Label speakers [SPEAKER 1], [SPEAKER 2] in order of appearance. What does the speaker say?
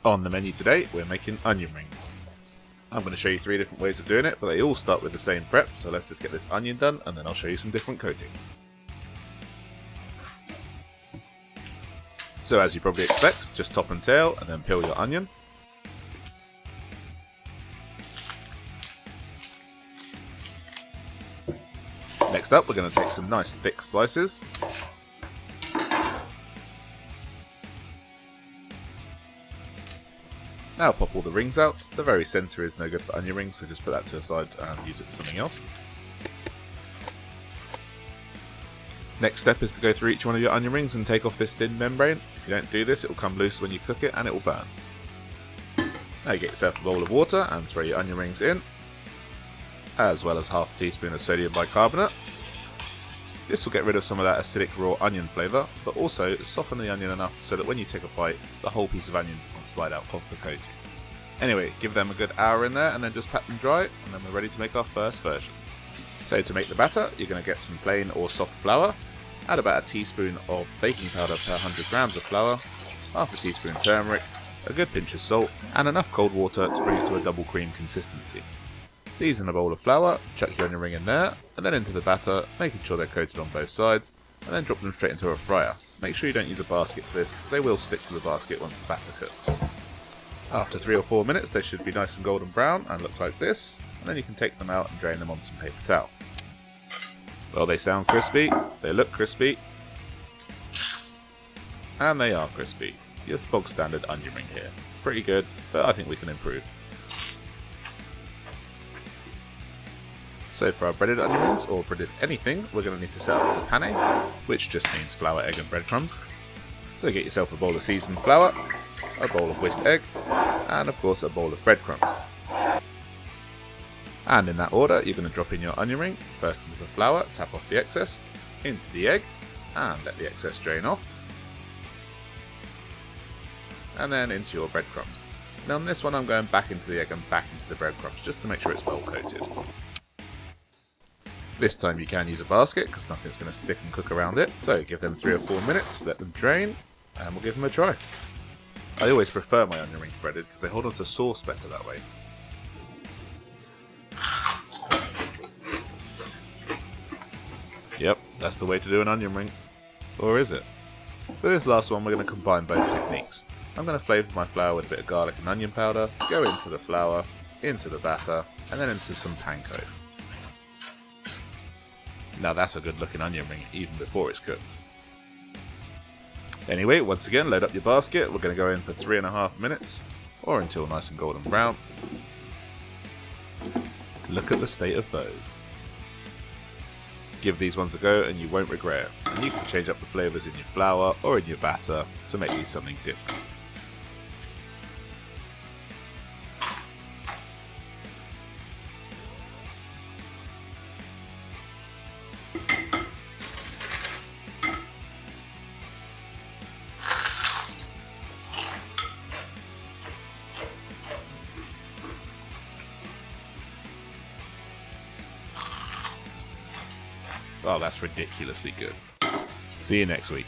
[SPEAKER 1] On the menu today, we're making onion rings. I'm going to show you 3 different ways of doing it, but they all start with the same prep, so let's just get this onion done and then I'll show you some different coatings. So as you probably expect, just top and tail and then peel your onion. Next up, we're going to take some nice thick slices. Now pop all the rings out. The very centre is no good for onion rings, so just put that to the side and use it for something else. Next step is to go through each one of your onion rings and take off this thin membrane. If you don't do this, it will come loose when you cook it and it will burn. Now you get yourself a bowl of water and throw your onion rings in, as well as half a teaspoon of sodium bicarbonate. This will get rid of some of that acidic raw onion flavour, but also soften the onion enough so that when you take a bite, the whole piece of onion doesn't slide out of the coating. Anyway, give them a good hour in there and then just pat them dry, and then we're ready to make our first version. So to make the batter, you're going to get some plain or soft flour, add about a teaspoon of baking powder per 100 grams of flour, half a teaspoon turmeric, a good pinch of salt, and enough cold water to bring it to a double cream consistency. Season a bowl of flour, chuck your onion ring in there, and then into the batter, making sure they're coated on both sides, and then drop them straight into a fryer. Make sure you don't use a basket for this, because they will stick to the basket once the batter cooks. After 3 or 4 minutes, they should be nice and golden brown and look like this, and then you can take them out and drain them on some paper towel. Well, they sound crispy, they look crispy, and they are crispy. Just bog standard onion ring here. Pretty good, but I think we can improve. So for our breaded onion rings, or breaded anything, we're going to need to set up the pane, which just means flour, egg and breadcrumbs. So get yourself a bowl of seasoned flour, a bowl of whisked egg, and of course a bowl of breadcrumbs. And in that order, you're going to drop in your onion ring, first into the flour, tap off the excess, into the egg, and let the excess drain off. And then into your breadcrumbs. Now on this one I'm going back into the egg and back into the breadcrumbs, just to make sure it's well coated. This time you can use a basket, because nothing's going to stick and cook around it. So give them 3 or 4 minutes, let them drain, and we'll give them a try. I always prefer my onion rings breaded, because they hold on to sauce better that way. Yep, that's the way to do an onion ring. Or is it? For this last one we're going to combine both techniques. I'm going to flavour my flour with a bit of garlic and onion powder, go into the flour, into the batter, and then into some panko. Now that's a good looking onion ring even before it's cooked. Anyway, once again load up your basket, we're going to go in for 3.5 minutes, or until nice and golden brown. Look at the state of those. Give these ones a go and you won't regret it. And you can change up the flavours in your flour or in your batter to make these something different. Well, that's ridiculously good. See you next week.